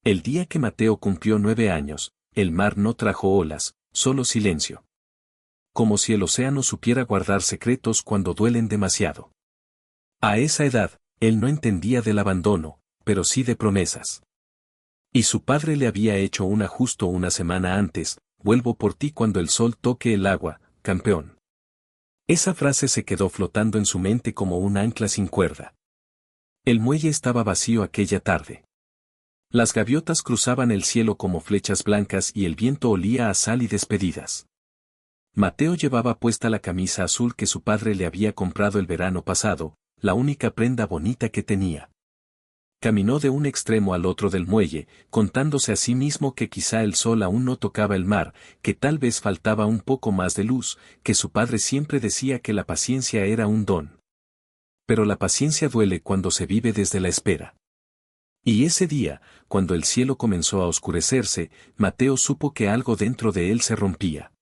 El día que Mateo cumplió 9 años, el mar no trajo olas, solo silencio. Como si el océano supiera guardar secretos cuando duelen demasiado. A esa edad, él no entendía del abandono, pero sí de promesas. Y su padre le había hecho una justo una semana antes: vuelvo por ti cuando el sol toque el agua, campeón. Esa frase se quedó flotando en su mente como un ancla sin cuerda. El muelle estaba vacío aquella tarde. Las gaviotas cruzaban el cielo como flechas blancas y el viento olía a sal y despedidas. Mateo llevaba puesta la camisa azul que su padre le había comprado el verano pasado, la única prenda bonita que tenía. Caminó de un extremo al otro del muelle, contándose a sí mismo que quizá el sol aún no tocaba el mar, que tal vez faltaba un poco más de luz, que su padre siempre decía que la paciencia era un don. Pero la paciencia duele cuando se vive desde la espera. Y ese día, cuando el cielo comenzó a oscurecerse, Mateo supo que algo dentro de él se rompía.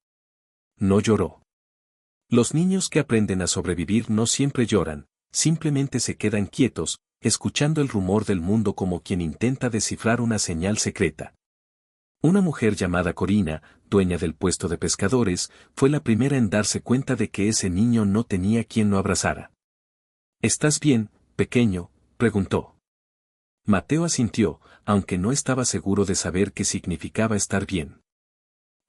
No lloró. Los niños que aprenden a sobrevivir no siempre lloran, simplemente se quedan quietos, escuchando el rumor del mundo como quien intenta descifrar una señal secreta. Una mujer llamada Corina, dueña del puesto de pescadores, fue la primera en darse cuenta de que ese niño no tenía quien lo abrazara. ¿Estás bien, pequeño?, preguntó. Mateo asintió, aunque no estaba seguro de saber qué significaba estar bien.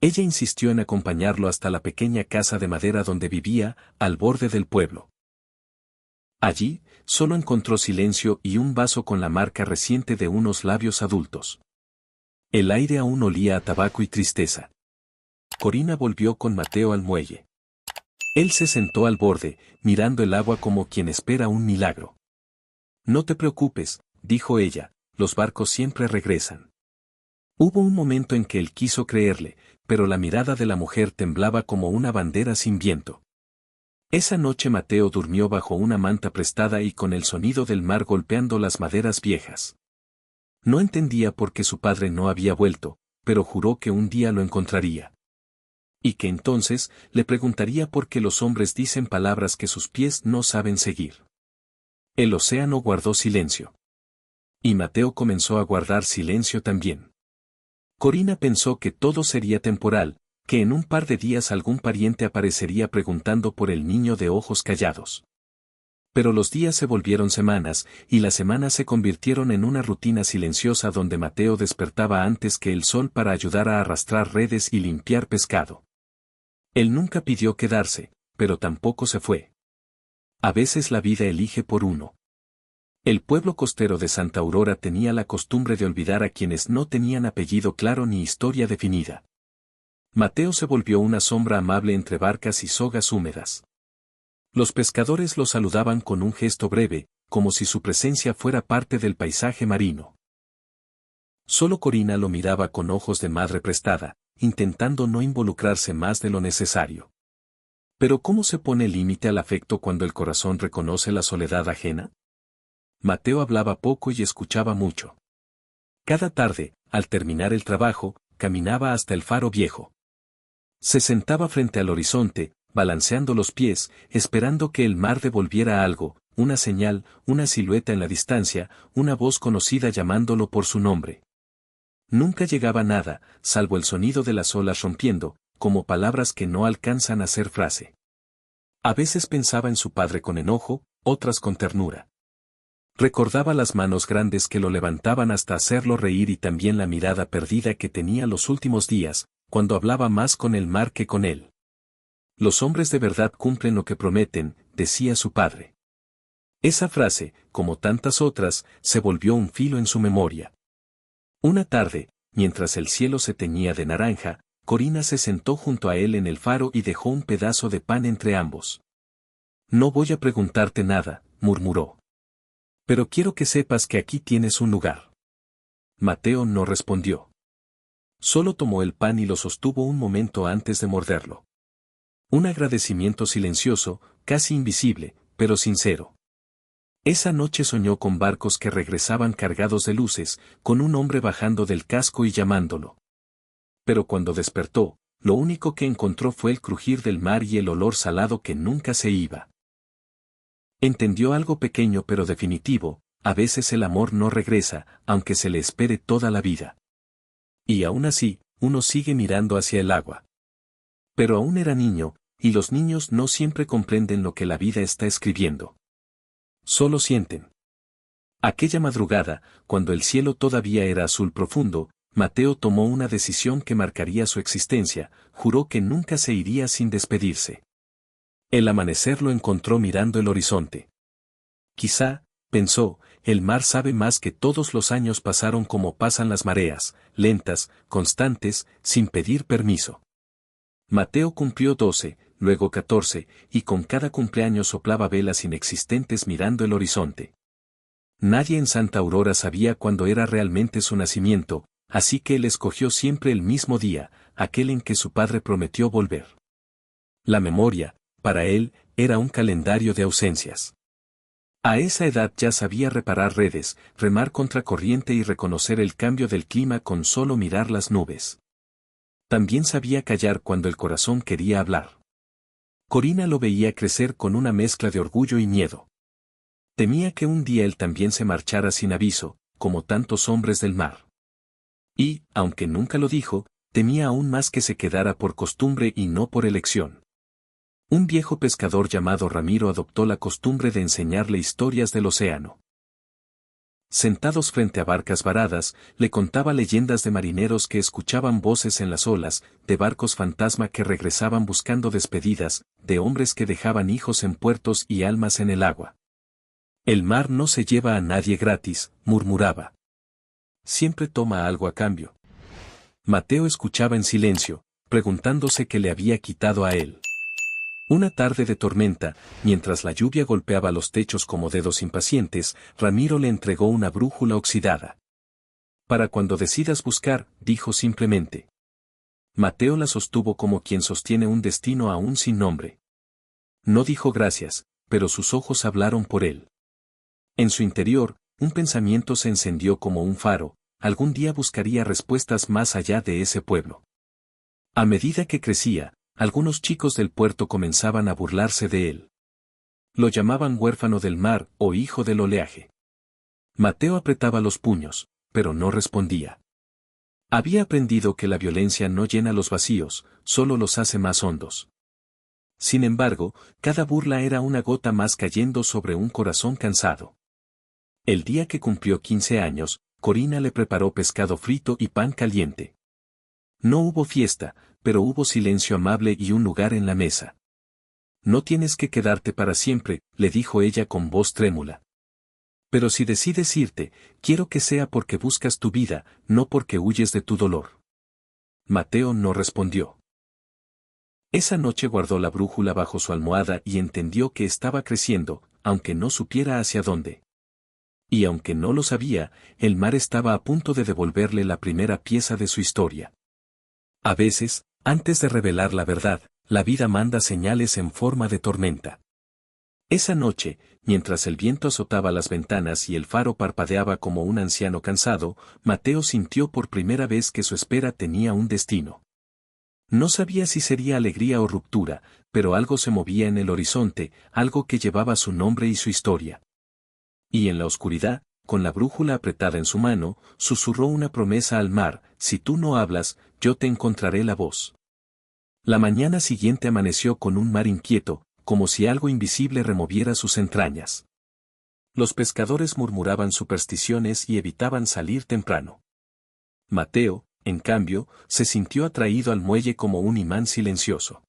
Ella insistió en acompañarlo hasta la pequeña casa de madera donde vivía, al borde del pueblo. Allí, solo encontró silencio y un vaso con la marca reciente de unos labios adultos. El aire aún olía a tabaco y tristeza. Corina volvió con Mateo al muelle. Él se sentó al borde, mirando el agua como quien espera un milagro. No te preocupes, dijo ella, los barcos siempre regresan. Hubo un momento en que él quiso creerle, pero la mirada de la mujer temblaba como una bandera sin viento. Esa noche Mateo durmió bajo una manta prestada y con el sonido del mar golpeando las maderas viejas. No entendía por qué su padre no había vuelto, pero juró que un día lo encontraría. Y que entonces le preguntaría por qué los hombres dicen palabras que sus pies no saben seguir. El océano guardó silencio. Y Mateo comenzó a guardar silencio también. Corina pensó que todo sería temporal, que en un par de días algún pariente aparecería preguntando por el niño de ojos callados. Pero los días se volvieron semanas, y las semanas se convirtieron en una rutina silenciosa donde Mateo despertaba antes que el sol para ayudar a arrastrar redes y limpiar pescado. Él nunca pidió quedarse, pero tampoco se fue. A veces la vida elige por uno. El pueblo costero de Santa Aurora tenía la costumbre de olvidar a quienes no tenían apellido claro ni historia definida. Mateo se volvió una sombra amable entre barcas y sogas húmedas. Los pescadores lo saludaban con un gesto breve, como si su presencia fuera parte del paisaje marino. Solo Corina lo miraba con ojos de madre prestada, intentando no involucrarse más de lo necesario. Pero ¿cómo se pone límite al afecto cuando el corazón reconoce la soledad ajena? Mateo hablaba poco y escuchaba mucho. Cada tarde, al terminar el trabajo, caminaba hasta el faro viejo. Se sentaba frente al horizonte, balanceando los pies, esperando que el mar devolviera algo, una señal, una silueta en la distancia, una voz conocida llamándolo por su nombre. Nunca llegaba nada, salvo el sonido de las olas rompiendo, como palabras que no alcanzan a ser frase. A veces pensaba en su padre con enojo, otras con ternura. Recordaba las manos grandes que lo levantaban hasta hacerlo reír y también la mirada perdida que tenía los últimos días, cuando hablaba más con el mar que con él. Los hombres de verdad cumplen lo que prometen, decía su padre. Esa frase, como tantas otras, se volvió un filo en su memoria. Una tarde, mientras el cielo se teñía de naranja, Corina se sentó junto a él en el faro y dejó un pedazo de pan entre ambos. No voy a preguntarte nada, murmuró. Pero quiero que sepas que aquí tienes un lugar. Mateo no respondió. Solo tomó el pan y lo sostuvo un momento antes de morderlo. Un agradecimiento silencioso, casi invisible, pero sincero. Esa noche soñó con barcos que regresaban cargados de luces, con un hombre bajando del casco y llamándolo. Pero cuando despertó, lo único que encontró fue el crujir del mar y el olor salado que nunca se iba. Entendió algo pequeño pero definitivo: a veces el amor no regresa, aunque se le espere toda la vida. Y aún así, uno sigue mirando hacia el agua. Pero aún era niño, y los niños no siempre comprenden lo que la vida está escribiendo. Solo sienten. Aquella madrugada, cuando el cielo todavía era azul profundo, Mateo tomó una decisión que marcaría su existencia, juró que nunca se iría sin despedirse. El amanecer lo encontró mirando el horizonte. Quizá, pensó, el mar sabe más que todos los años pasaron como pasan las mareas, lentas, constantes, sin pedir permiso. Mateo cumplió 12, luego 14, y con cada cumpleaños soplaba velas inexistentes mirando el horizonte. Nadie en Santa Aurora sabía cuándo era realmente su nacimiento, así que él escogió siempre el mismo día, aquel en que su padre prometió volver. La memoria, para él, era un calendario de ausencias. A esa edad ya sabía reparar redes, remar contracorriente y reconocer el cambio del clima con solo mirar las nubes. También sabía callar cuando el corazón quería hablar. Corina lo veía crecer con una mezcla de orgullo y miedo. Temía que un día él también se marchara sin aviso, como tantos hombres del mar. Y, aunque nunca lo dijo, temía aún más que se quedara por costumbre y no por elección. Un viejo pescador llamado Ramiro adoptó la costumbre de enseñarle historias del océano. Sentados frente a barcas varadas, le contaba leyendas de marineros que escuchaban voces en las olas, de barcos fantasma que regresaban buscando despedidas, de hombres que dejaban hijos en puertos y almas en el agua. El mar no se lleva a nadie gratis, murmuraba. Siempre toma algo a cambio. Mateo escuchaba en silencio, preguntándose qué le había quitado a él. Una tarde de tormenta, mientras la lluvia golpeaba los techos como dedos impacientes, Ramiro le entregó una brújula oxidada. Para cuando decidas buscar, dijo simplemente. Mateo la sostuvo como quien sostiene un destino aún sin nombre. No dijo gracias, pero sus ojos hablaron por él. En su interior, un pensamiento se encendió como un faro, algún día buscaría respuestas más allá de ese pueblo. A medida que crecía, algunos chicos del puerto comenzaban a burlarse de él. Lo llamaban huérfano del mar o hijo del oleaje. Mateo apretaba los puños, pero no respondía. Había aprendido que la violencia no llena los vacíos, solo los hace más hondos. Sin embargo, cada burla era una gota más cayendo sobre un corazón cansado. El día que cumplió 15 años, Corina le preparó pescado frito y pan caliente. No hubo fiesta, pero hubo silencio amable y un lugar en la mesa. No tienes que quedarte para siempre, le dijo ella con voz trémula. Pero si decides irte, quiero que sea porque buscas tu vida, no porque huyes de tu dolor. Mateo no respondió. Esa noche guardó la brújula bajo su almohada y entendió que estaba creciendo, aunque no supiera hacia dónde. Y aunque no lo sabía, el mar estaba a punto de devolverle la primera pieza de su historia. A veces, antes de revelar la verdad, la vida manda señales en forma de tormenta. Esa noche, mientras el viento azotaba las ventanas y el faro parpadeaba como un anciano cansado, Mateo sintió por primera vez que su espera tenía un destino. No sabía si sería alegría o ruptura, pero algo se movía en el horizonte, algo que llevaba su nombre y su historia. Y en la oscuridad, con la brújula apretada en su mano, susurró una promesa al mar: si tú no hablas, yo te encontraré la voz. La mañana siguiente amaneció con un mar inquieto, como si algo invisible removiera sus entrañas. Los pescadores murmuraban supersticiones y evitaban salir temprano. Mateo, en cambio, se sintió atraído al muelle como un imán silencioso.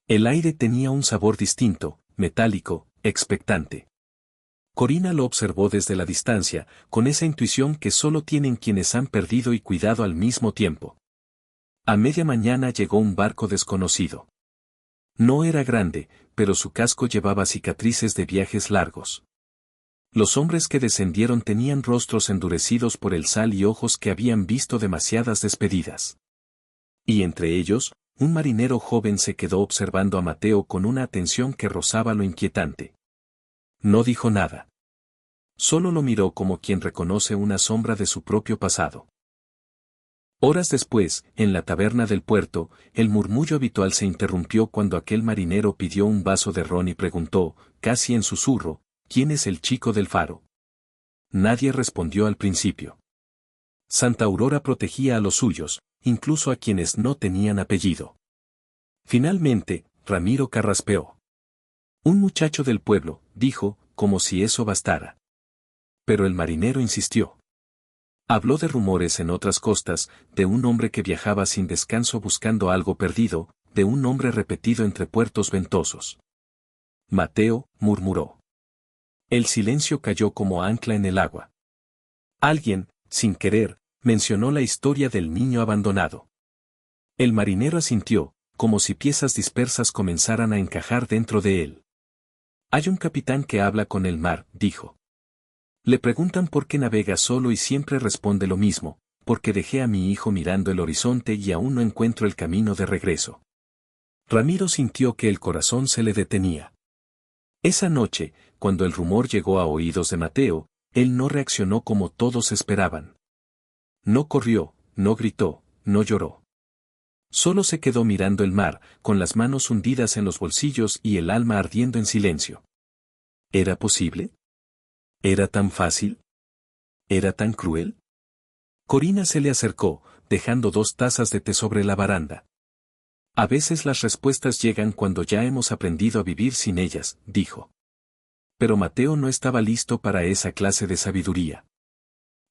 El aire tenía un sabor distinto, metálico, expectante. Corina lo observó desde la distancia, con esa intuición que solo tienen quienes han perdido y cuidado al mismo tiempo. A media mañana llegó un barco desconocido. No era grande, pero su casco llevaba cicatrices de viajes largos. Los hombres que descendieron tenían rostros endurecidos por el sal y ojos que habían visto demasiadas despedidas. Y entre ellos, un marinero joven se quedó observando a Mateo con una atención que rozaba lo inquietante. No dijo nada. Solo lo miró como quien reconoce una sombra de su propio pasado. Horas después, en la taberna del puerto, el murmullo habitual se interrumpió cuando aquel marinero pidió un vaso de ron y preguntó, casi en susurro, ¿quién es el chico del faro? Nadie respondió al principio. Santa Aurora protegía a los suyos, incluso a quienes no tenían apellido. Finalmente, Ramiro carraspeó. Un muchacho del pueblo, dijo, como si eso bastara. Pero el marinero insistió. Habló de rumores en otras costas, de un hombre que viajaba sin descanso buscando algo perdido, de un nombre repetido entre puertos ventosos. Mateo, murmuró. El silencio cayó como ancla en el agua. Alguien, sin querer, mencionó la historia del niño abandonado. El marinero asintió, como si piezas dispersas comenzaran a encajar dentro de él. Hay un capitán que habla con el mar, dijo. Le preguntan por qué navega solo y siempre responde lo mismo, porque dejé a mi hijo mirando el horizonte y aún no encuentro el camino de regreso. Ramiro sintió que el corazón se le detenía. Esa noche, cuando el rumor llegó a oídos de Mateo, él no reaccionó como todos esperaban. No corrió, no gritó, no lloró. Solo se quedó mirando el mar, con las manos hundidas en los bolsillos y el alma ardiendo en silencio. ¿Era posible? ¿Era tan fácil? ¿Era tan cruel? Corina se le acercó, dejando 2 tazas de té sobre la baranda. A veces las respuestas llegan cuando ya hemos aprendido a vivir sin ellas, dijo. Pero Mateo no estaba listo para esa clase de sabiduría.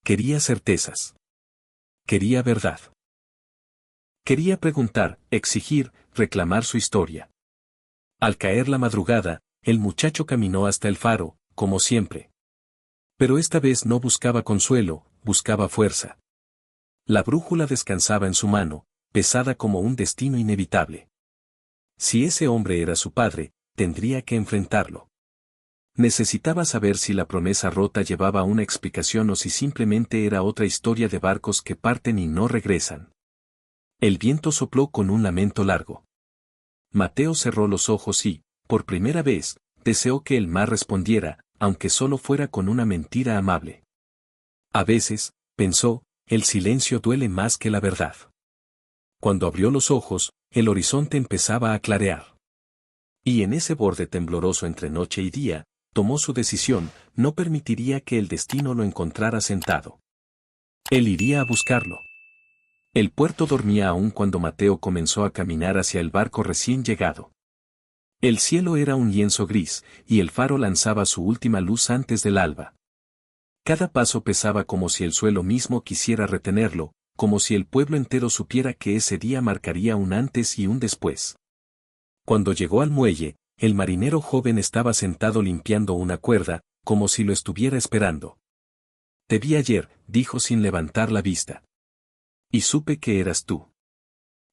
Quería certezas. Quería verdad. Quería preguntar, exigir, reclamar su historia. Al caer la madrugada, el muchacho caminó hasta el faro, como siempre. Pero esta vez no buscaba consuelo, buscaba fuerza. La brújula descansaba en su mano, pesada como un destino inevitable. Si ese hombre era su padre, tendría que enfrentarlo. Necesitaba saber si la promesa rota llevaba una explicación o si simplemente era otra historia de barcos que parten y no regresan. El viento sopló con un lamento largo. Mateo cerró los ojos y, por primera vez, deseó que el mar respondiera, aunque solo fuera con una mentira amable. A veces, pensó, el silencio duele más que la verdad. Cuando abrió los ojos, el horizonte empezaba a clarear. Y en ese borde tembloroso entre noche y día, tomó su decisión, no permitiría que el destino lo encontrara sentado. Él iría a buscarlo. El puerto dormía aún cuando Mateo comenzó a caminar hacia el barco recién llegado. El cielo era un lienzo gris, y el faro lanzaba su última luz antes del alba. Cada paso pesaba como si el suelo mismo quisiera retenerlo, como si el pueblo entero supiera que ese día marcaría un antes y un después. Cuando llegó al muelle, el marinero joven estaba sentado limpiando una cuerda, como si lo estuviera esperando. Te vi ayer, dijo sin levantar la vista. Y supe que eras tú.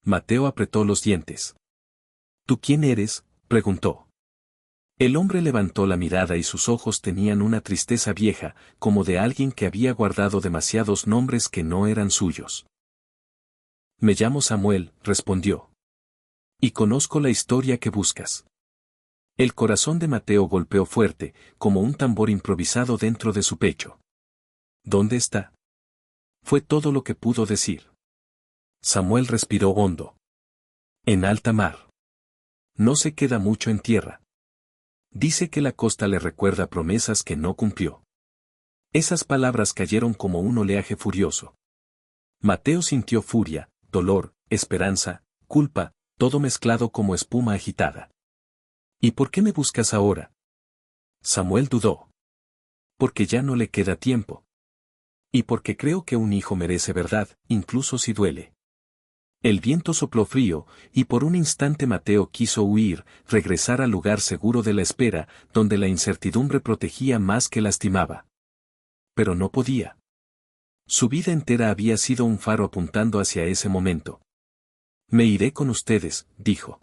Mateo apretó los dientes. ¿Tú quién eres?, preguntó. El hombre levantó la mirada y sus ojos tenían una tristeza vieja, como de alguien que había guardado demasiados nombres que no eran suyos. Me llamo Samuel, respondió. Y conozco la historia que buscas. El corazón de Mateo golpeó fuerte, como un tambor improvisado dentro de su pecho. ¿Dónde está? Fue todo lo que pudo decir. Samuel respiró hondo. En alta mar. No se queda mucho en tierra. Dice que la costa le recuerda promesas que no cumplió. Esas palabras cayeron como un oleaje furioso. Mateo sintió furia, dolor, esperanza, culpa, todo mezclado como espuma agitada. ¿Y por qué me buscas ahora? Samuel dudó. Porque ya no le queda tiempo. Y porque creo que un hijo merece verdad, incluso si duele. El viento sopló frío, y por un instante Mateo quiso huir, regresar al lugar seguro de la espera, donde la incertidumbre protegía más que lastimaba. Pero no podía. Su vida entera había sido un faro apuntando hacia ese momento. Me iré con ustedes, dijo.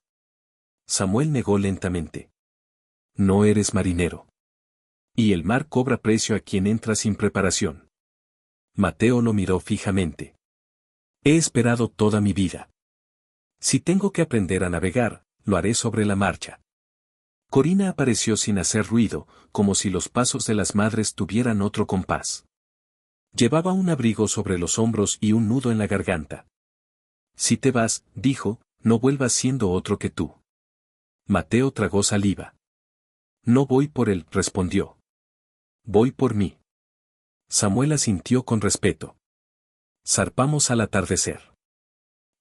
Samuel negó lentamente. No eres marinero. Y el mar cobra precio a quien entra sin preparación. Mateo lo miró fijamente. He esperado toda mi vida. Si tengo que aprender a navegar, lo haré sobre la marcha. Corina apareció sin hacer ruido, como si los pasos de las madres tuvieran otro compás. Llevaba un abrigo sobre los hombros y un nudo en la garganta. Si te vas, dijo, no vuelvas siendo otro que tú. Mateo tragó saliva. No voy por él, respondió. Voy por mí. Samuel asintió con respeto. Zarpamos al atardecer.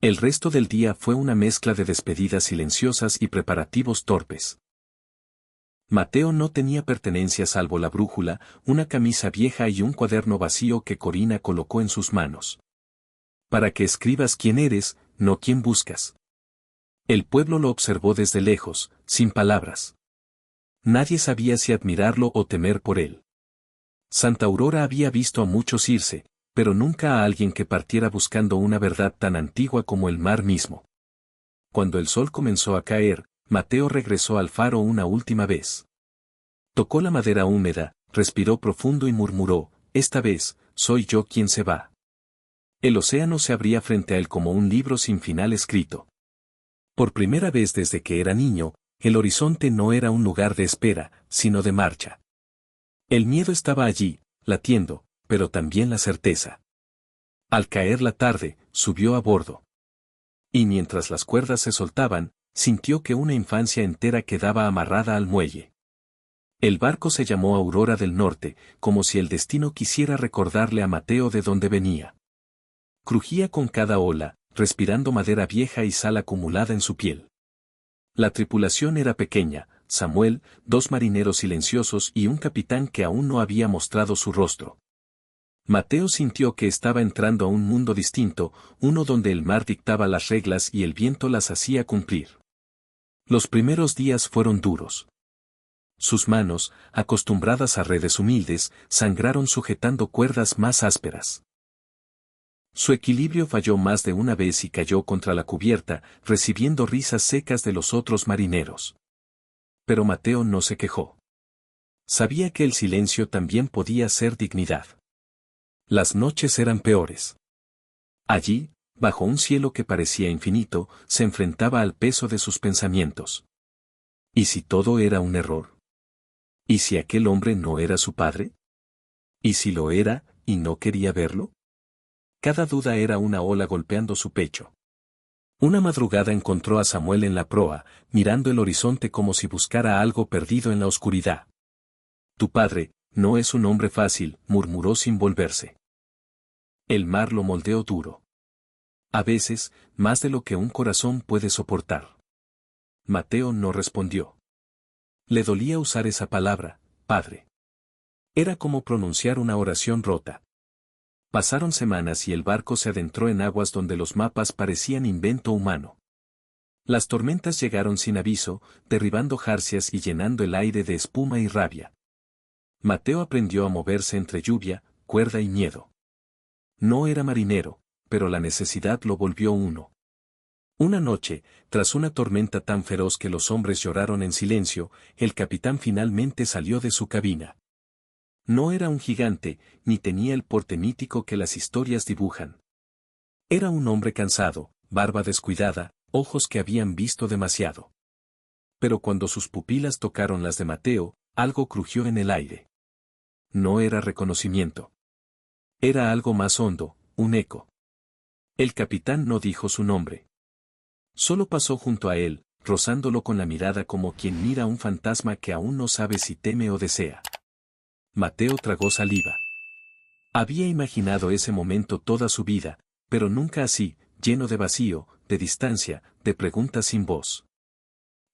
El resto del día fue una mezcla de despedidas silenciosas y preparativos torpes. Mateo no tenía pertenencias salvo la brújula, una camisa vieja y un cuaderno vacío que Corina colocó en sus manos. Para que escribas quién eres, no quién buscas. El pueblo lo observó desde lejos, sin palabras. Nadie sabía si admirarlo o temer por él. Santa Aurora había visto a muchos irse, pero nunca a alguien que partiera buscando una verdad tan antigua como el mar mismo. Cuando el sol comenzó a caer, Mateo regresó al faro una última vez. Tocó la madera húmeda, respiró profundo y murmuró, esta vez, soy yo quien se va. El océano se abría frente a él como un libro sin final escrito. Por primera vez desde que era niño, el horizonte no era un lugar de espera, sino de marcha. El miedo estaba allí, latiendo, pero también la certeza. Al caer la tarde, subió a bordo. Y mientras las cuerdas se soltaban, sintió que una infancia entera quedaba amarrada al muelle. El barco se llamó Aurora del Norte, como si el destino quisiera recordarle a Mateo de dónde venía. Crujía con cada ola, respirando madera vieja y sal acumulada en su piel. La tripulación era pequeña, Samuel, 2 marineros silenciosos y un capitán que aún no había mostrado su rostro. Mateo sintió que estaba entrando a un mundo distinto, uno donde el mar dictaba las reglas y el viento las hacía cumplir. Los primeros días fueron duros. Sus manos, acostumbradas a redes humildes, sangraron sujetando cuerdas más ásperas. Su equilibrio falló más de una vez y cayó contra la cubierta, recibiendo risas secas de los otros marineros. Pero Mateo no se quejó. Sabía que el silencio también podía ser dignidad. Las noches eran peores. Allí, bajo un cielo que parecía infinito, se enfrentaba al peso de sus pensamientos. ¿Y si todo era un error? ¿Y si aquel hombre no era su padre? ¿Y si lo era, y no quería verlo? Cada duda era una ola golpeando su pecho. Una madrugada encontró a Samuel en la proa, mirando el horizonte como si buscara algo perdido en la oscuridad. Tu padre, no es un hombre fácil, murmuró sin volverse. El mar lo moldeó duro. A veces, más de lo que un corazón puede soportar. Mateo no respondió. Le dolía usar esa palabra, padre. Era como pronunciar una oración rota. Pasaron semanas y el barco se adentró en aguas donde los mapas parecían invento humano. Las tormentas llegaron sin aviso, derribando jarcias y llenando el aire de espuma y rabia. Mateo aprendió a moverse entre lluvia, cuerda y miedo. No era marinero, pero la necesidad lo volvió uno. Una noche, tras una tormenta tan feroz que los hombres lloraron en silencio, el capitán finalmente salió de su cabina. No era un gigante, ni tenía el porte mítico que las historias dibujan. Era un hombre cansado, barba descuidada, ojos que habían visto demasiado. Pero cuando sus pupilas tocaron las de Mateo, algo crujió en el aire. No era reconocimiento. Era algo más hondo, un eco. El capitán no dijo su nombre. Solo pasó junto a él, rozándolo con la mirada como quien mira a un fantasma que aún no sabe si teme o desea. Mateo tragó saliva. Había imaginado ese momento toda su vida, pero nunca así, lleno de vacío, de distancia, de preguntas sin voz.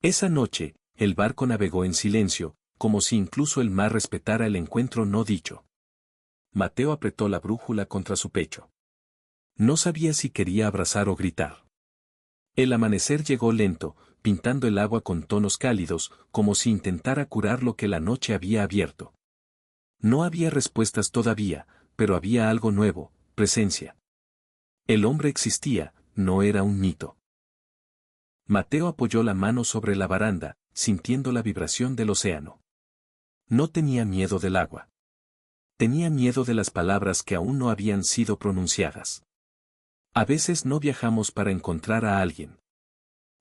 Esa noche, el barco navegó en silencio, como si incluso el mar respetara el encuentro no dicho. Mateo apretó la brújula contra su pecho. No sabía si quería abrazar o gritar. El amanecer llegó lento, pintando el agua con tonos cálidos, como si intentara curar lo que la noche había abierto. No había respuestas todavía, pero había algo nuevo, presencia. El hombre existía, no era un mito. Mateo apoyó la mano sobre la baranda, sintiendo la vibración del océano. No tenía miedo del agua. Tenía miedo de las palabras que aún no habían sido pronunciadas. A veces no viajamos para encontrar a alguien.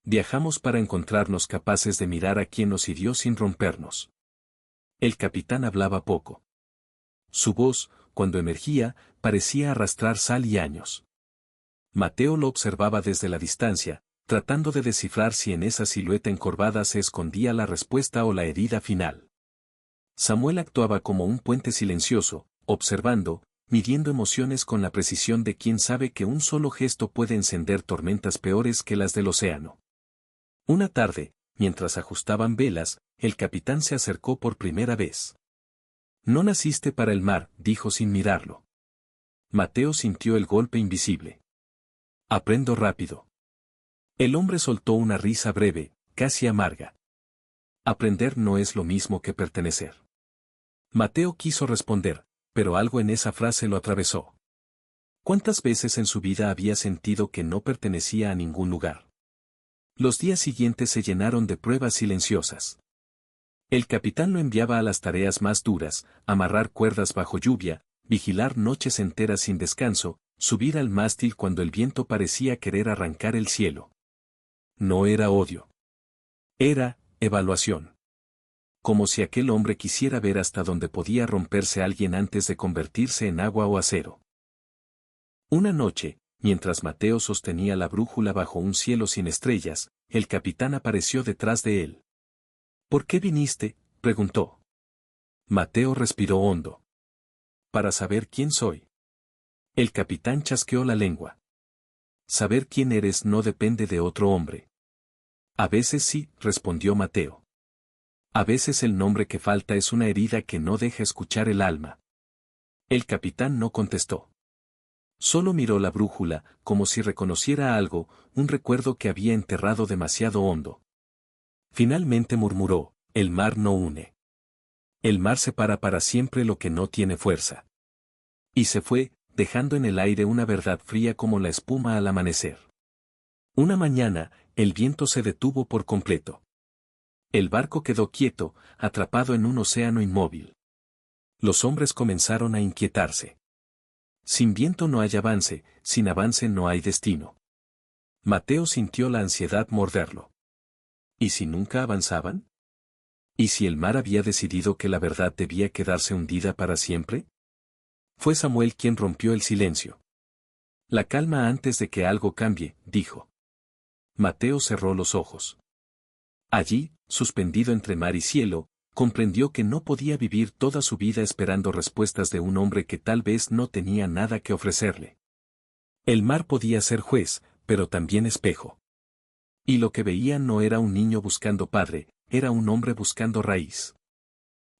Viajamos para encontrarnos capaces de mirar a quien nos hirió sin rompernos. El capitán hablaba poco. Su voz, cuando emergía, parecía arrastrar sal y años. Mateo lo observaba desde la distancia, tratando de descifrar si en esa silueta encorvada se escondía la respuesta o la herida final. Samuel actuaba como un puente silencioso, observando, midiendo emociones con la precisión de quien sabe que un solo gesto puede encender tormentas peores que las del océano. Una tarde, mientras ajustaban velas, el capitán se acercó por primera vez. «No naciste para el mar», dijo sin mirarlo. Mateo sintió el golpe invisible. «Aprendo rápido». El hombre soltó una risa breve, casi amarga. «Aprender no es lo mismo que pertenecer». Mateo quiso responder, pero algo en esa frase lo atravesó. ¿Cuántas veces en su vida había sentido que no pertenecía a ningún lugar? Los días siguientes se llenaron de pruebas silenciosas. El capitán lo enviaba a las tareas más duras: amarrar cuerdas bajo lluvia, vigilar noches enteras sin descanso, subir al mástil cuando el viento parecía querer arrancar el cielo. No era odio. Era evaluación. Como si aquel hombre quisiera ver hasta dónde podía romperse alguien antes de convertirse en agua o acero. Una noche, mientras Mateo sostenía la brújula bajo un cielo sin estrellas, el capitán apareció detrás de él. «¿Por qué viniste?», preguntó. Mateo respiró hondo. «Para saber quién soy». El capitán chasqueó la lengua. «Saber quién eres no depende de otro hombre». «A veces sí», respondió Mateo. «A veces el nombre que falta es una herida que no deja escuchar el alma». El capitán no contestó. Solo miró la brújula, como si reconociera algo, un recuerdo que había enterrado demasiado hondo. Finalmente murmuró: «El mar no une. El mar separa para siempre lo que no tiene fuerza». Y se fue, dejando en el aire una verdad fría como la espuma al amanecer. Una mañana, el viento se detuvo por completo. El barco quedó quieto, atrapado en un océano inmóvil. Los hombres comenzaron a inquietarse. Sin viento no hay avance, sin avance no hay destino. Mateo sintió la ansiedad morderlo. ¿Y si nunca avanzaban? ¿Y si el mar había decidido que la verdad debía quedarse hundida para siempre? Fue Samuel quien rompió el silencio. «La calma antes de que algo cambie», dijo. Mateo cerró los ojos. Allí, suspendido entre mar y cielo, comprendió que no podía vivir toda su vida esperando respuestas de un hombre que tal vez no tenía nada que ofrecerle. El mar podía ser juez, pero también espejo. Y lo que veía no era un niño buscando padre, era un hombre buscando raíz.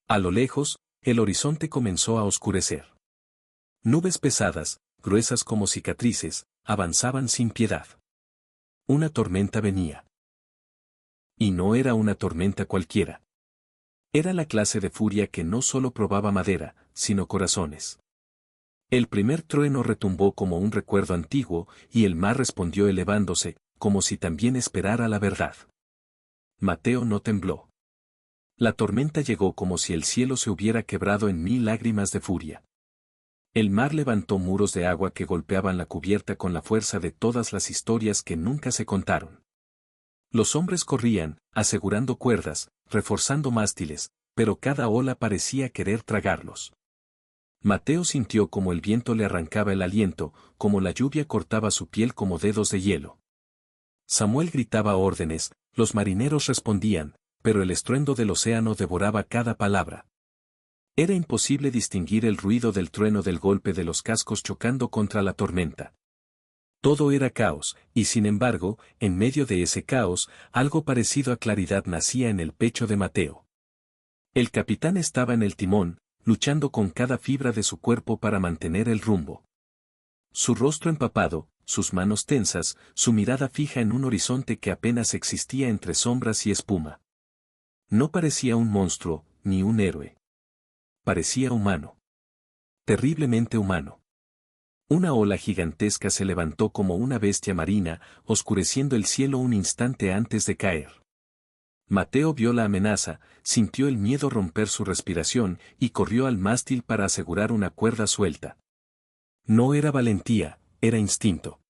A lo lejos, el horizonte comenzó a oscurecer. Nubes pesadas, gruesas como cicatrices, avanzaban sin piedad. Una tormenta venía. Y no era una tormenta cualquiera. Era la clase de furia que no solo probaba madera, sino corazones. El primer trueno retumbó como un recuerdo antiguo, y el mar respondió elevándose, como si también esperara la verdad. Mateo no tembló. La tormenta llegó como si el cielo se hubiera quebrado en 1000 lágrimas de furia. El mar levantó muros de agua que golpeaban la cubierta con la fuerza de todas las historias que nunca se contaron. Los hombres corrían, asegurando cuerdas, reforzando mástiles, pero cada ola parecía querer tragarlos. Mateo sintió como el viento le arrancaba el aliento, como la lluvia cortaba su piel como dedos de hielo. Samuel gritaba órdenes, los marineros respondían, pero el estruendo del océano devoraba cada palabra. Era imposible distinguir el ruido del trueno del golpe de los cascos chocando contra la tormenta. Todo era caos, y sin embargo, en medio de ese caos, algo parecido a claridad nacía en el pecho de Mateo. El capitán estaba en el timón, luchando con cada fibra de su cuerpo para mantener el rumbo. Su rostro empapado, sus manos tensas, su mirada fija en un horizonte que apenas existía entre sombras y espuma. No parecía un monstruo, ni un héroe. Parecía humano. Terriblemente humano. Una ola gigantesca se levantó como una bestia marina, oscureciendo el cielo un instante antes de caer. Mateo vio la amenaza, sintió el miedo romper su respiración y corrió al mástil para asegurar una cuerda suelta. No era valentía, era instinto.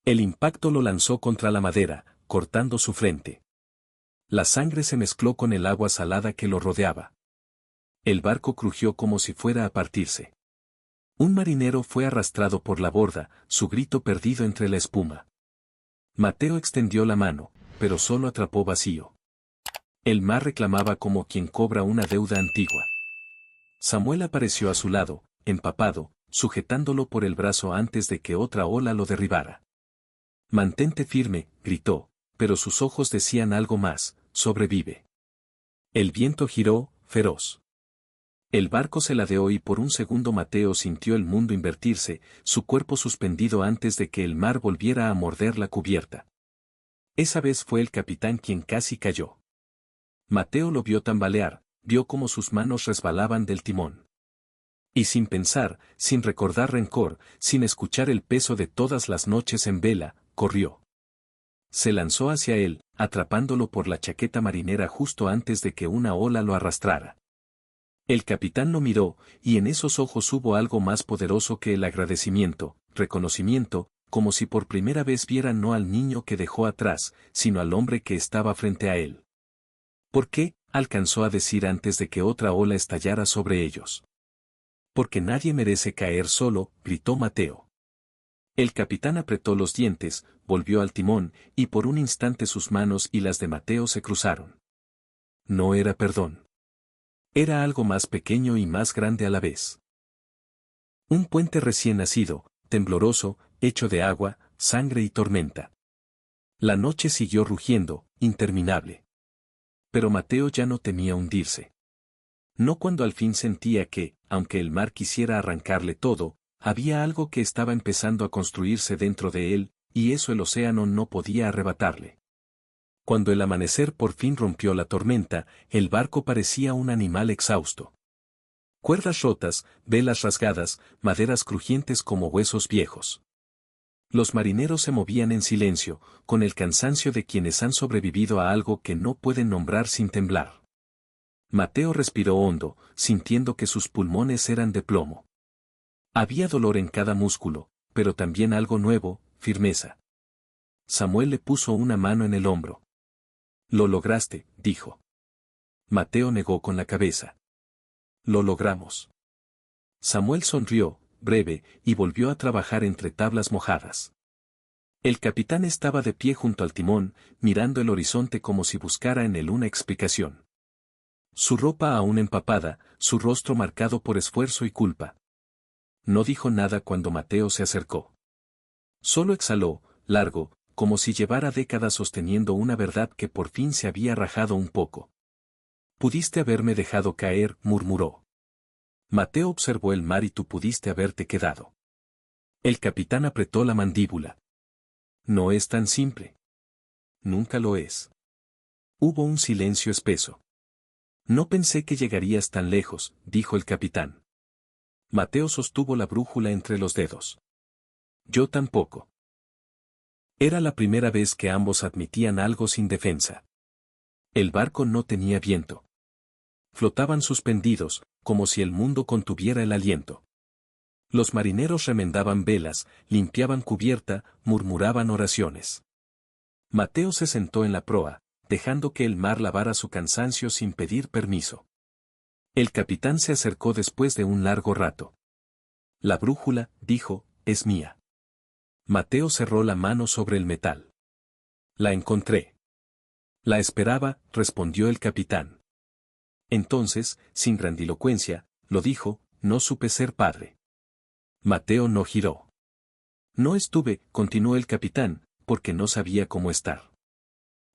El impacto lo lanzó contra la madera, cortando su frente. La sangre se mezcló con el agua salada que lo rodeaba. El barco crujió como si fuera a partirse. Un marinero fue arrastrado por la borda, su grito perdido entre la espuma. Mateo extendió la mano, pero solo atrapó vacío. El mar reclamaba como quien cobra una deuda antigua. Samuel apareció a su lado, empapado, sujetándolo por el brazo antes de que otra ola lo derribara. Mantente firme, gritó, pero sus ojos decían algo más: sobrevive. El viento giró, feroz. El barco se ladeó y por un segundo Mateo sintió el mundo invertirse, su cuerpo suspendido antes de que el mar volviera a morder la cubierta. Esa vez fue el capitán quien casi cayó. Mateo lo vio tambalear, vio cómo sus manos resbalaban del timón. Y sin pensar, sin recordar rencor, sin escuchar el peso de todas las noches en vela, corrió. Se lanzó hacia él, atrapándolo por la chaqueta marinera justo antes de que una ola lo arrastrara. El capitán lo miró, y en esos ojos hubo algo más poderoso que el agradecimiento, reconocimiento, como si por primera vez viera no al niño que dejó atrás, sino al hombre que estaba frente a él. ¿Por qué?, alcanzó a decir antes de que otra ola estallara sobre ellos. Porque nadie merece caer solo, gritó Mateo. El capitán apretó los dientes, volvió al timón, y por un instante sus manos y las de Mateo se cruzaron. No era perdón. Era algo más pequeño y más grande a la vez. Un puente recién nacido, tembloroso, hecho de agua, sangre y tormenta. La noche siguió rugiendo, interminable. Pero Mateo ya no temía hundirse. No cuando al fin sentía que, aunque el mar quisiera arrancarle todo, había algo que estaba empezando a construirse dentro de él, y eso el océano no podía arrebatarle. Cuando el amanecer por fin rompió la tormenta, el barco parecía un animal exhausto. Cuerdas rotas, velas rasgadas, maderas crujientes como huesos viejos. Los marineros se movían en silencio, con el cansancio de quienes han sobrevivido a algo que no pueden nombrar sin temblar. Mateo respiró hondo, sintiendo que sus pulmones eran de plomo. Había dolor en cada músculo, pero también algo nuevo, firmeza. Samuel le puso una mano en el hombro. Lo lograste, dijo. Mateo negó con la cabeza. Lo logramos. Samuel sonrió, breve, y volvió a trabajar entre tablas mojadas. El capitán estaba de pie junto al timón, mirando el horizonte como si buscara en él una explicación. Su ropa aún empapada, su rostro marcado por esfuerzo y culpa. No dijo nada cuando Mateo se acercó. Solo exhaló, largo, como si llevara décadas sosteniendo una verdad que por fin se había rajado un poco. Pudiste haberme dejado caer, murmuró. Mateo observó el mar y tú pudiste haberte quedado. El capitán apretó la mandíbula. No es tan simple. Nunca lo es. Hubo un silencio espeso. No pensé que llegarías tan lejos, dijo el capitán. Mateo sostuvo la brújula entre los dedos. Yo tampoco. Era la primera vez que ambos admitían algo sin defensa. El barco no tenía viento. Flotaban suspendidos, como si el mundo contuviera el aliento. Los marineros remendaban velas, limpiaban cubierta, murmuraban oraciones. Mateo se sentó en la proa, dejando que el mar lavara su cansancio sin pedir permiso. El capitán se acercó después de un largo rato. La brújula, dijo, es mía. Mateo cerró la mano sobre el metal. La encontré. La esperaba, respondió el capitán. Entonces, sin grandilocuencia, lo dijo, no supe ser padre. Mateo no giró. No estuve, continuó el capitán, porque no sabía cómo estar.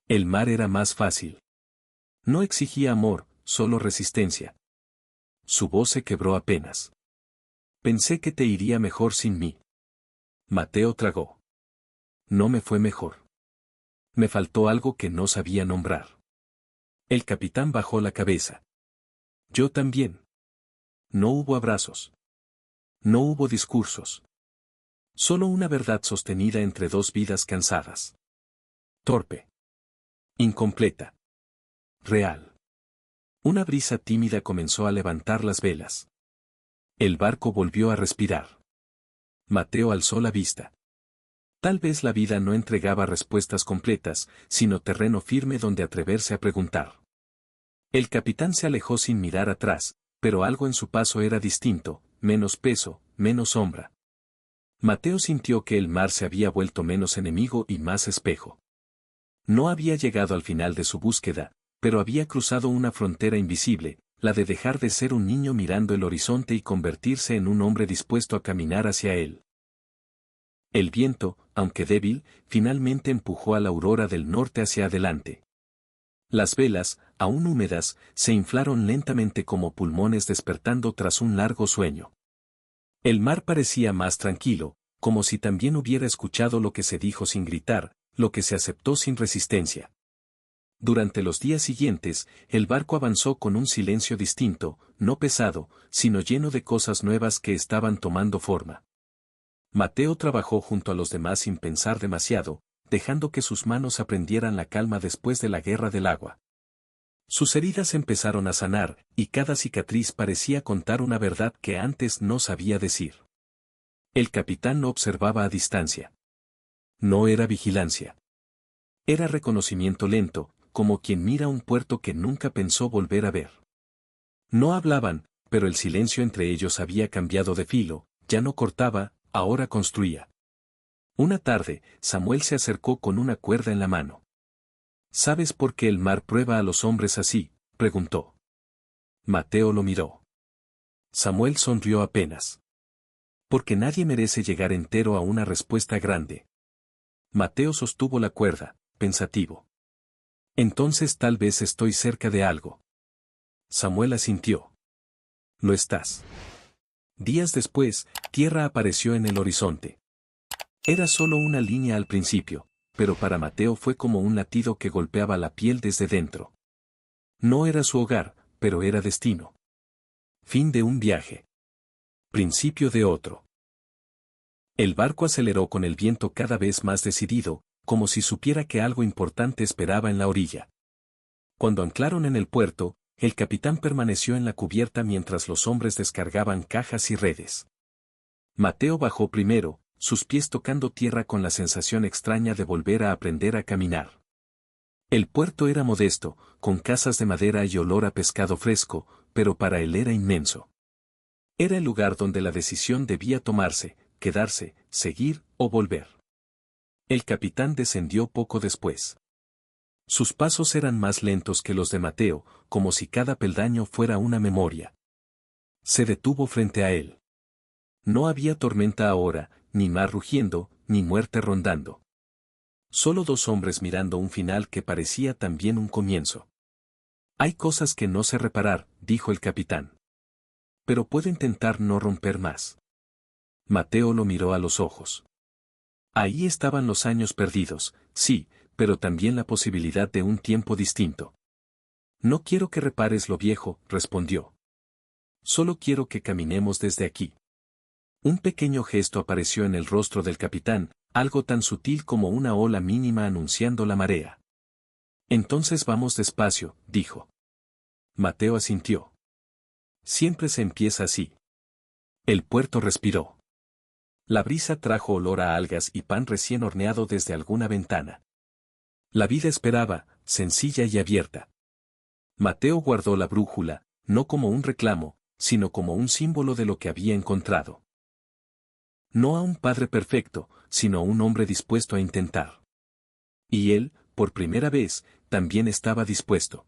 El mar era más fácil. No exigía amor, solo resistencia. Su voz se quebró apenas. Pensé que te iría mejor sin mí. Mateo tragó. No me fue mejor. Me faltó algo que no sabía nombrar. El capitán bajó la cabeza. Yo también. No hubo abrazos. No hubo discursos. Solo una verdad sostenida entre dos vidas cansadas. Torpe. Incompleta. Real. Una brisa tímida comenzó a levantar las velas. El barco volvió a respirar. Mateo alzó la vista. Tal vez la vida no entregaba respuestas completas, sino terreno firme donde atreverse a preguntar. El capitán se alejó sin mirar atrás, pero algo en su paso era distinto, menos peso, menos sombra. Mateo sintió que el mar se había vuelto menos enemigo y más espejo. No había llegado al final de su búsqueda, pero había cruzado una frontera invisible, la de dejar de ser un niño mirando el horizonte y convertirse en un hombre dispuesto a caminar hacia él. El viento, aunque débil, finalmente empujó a la aurora del norte hacia adelante. Las velas, aún húmedas, se inflaron lentamente como pulmones despertando tras un largo sueño. El mar parecía más tranquilo, como si también hubiera escuchado lo que se dijo sin gritar, lo que se aceptó sin resistencia. Durante los días siguientes, el barco avanzó con un silencio distinto, no pesado, sino lleno de cosas nuevas que estaban tomando forma. Mateo trabajó junto a los demás sin pensar demasiado, dejando que sus manos aprendieran la calma después de la guerra del agua. Sus heridas empezaron a sanar, y cada cicatriz parecía contar una verdad que antes no sabía decir. El capitán no observaba a distancia. No era vigilancia. Era reconocimiento lento, como quien mira un puerto que nunca pensó volver a ver. No hablaban, pero el silencio entre ellos había cambiado de filo, ya no cortaba, ahora construía. Una tarde, Samuel se acercó con una cuerda en la mano. ¿Sabes por qué el mar prueba a los hombres así?, preguntó. Mateo lo miró. Samuel sonrió apenas. Porque nadie merece llegar entero a una respuesta grande. Mateo sostuvo la cuerda, pensativo. Entonces tal vez estoy cerca de algo. Samuel asintió. Lo estás. Días después, tierra apareció en el horizonte. Era solo una línea al principio, pero para Mateo fue como un latido que golpeaba la piel desde dentro. No era su hogar, pero era destino. Fin de un viaje. Principio de otro. El barco aceleró con el viento cada vez más decidido, como si supiera que algo importante esperaba en la orilla. Cuando anclaron en el puerto, el capitán permaneció en la cubierta mientras los hombres descargaban cajas y redes. Mateo bajó primero, sus pies tocando tierra con la sensación extraña de volver a aprender a caminar. El puerto era modesto, con casas de madera y olor a pescado fresco, pero para él era inmenso. Era el lugar donde la decisión debía tomarse, quedarse, seguir o volver. El capitán descendió poco después. Sus pasos eran más lentos que los de Mateo, como si cada peldaño fuera una memoria. Se detuvo frente a él. No había tormenta ahora, ni mar rugiendo, ni muerte rondando. Solo dos hombres mirando un final que parecía también un comienzo. Hay cosas que no sé reparar, dijo el capitán. Pero puedo intentar no romper más. Mateo lo miró a los ojos. Ahí estaban los años perdidos, sí, pero también la posibilidad de un tiempo distinto. No quiero que repares lo viejo, respondió. Solo quiero que caminemos desde aquí. Un pequeño gesto apareció en el rostro del capitán, algo tan sutil como una ola mínima anunciando la marea. Entonces vamos despacio, dijo. Mateo asintió. Siempre se empieza así. El puerto respiró. La brisa trajo olor a algas y pan recién horneado desde alguna ventana. La vida esperaba, sencilla y abierta. Mateo guardó la brújula, no como un reclamo, sino como un símbolo de lo que había encontrado. No a un padre perfecto, sino a un hombre dispuesto a intentar. Y él, por primera vez, también estaba dispuesto.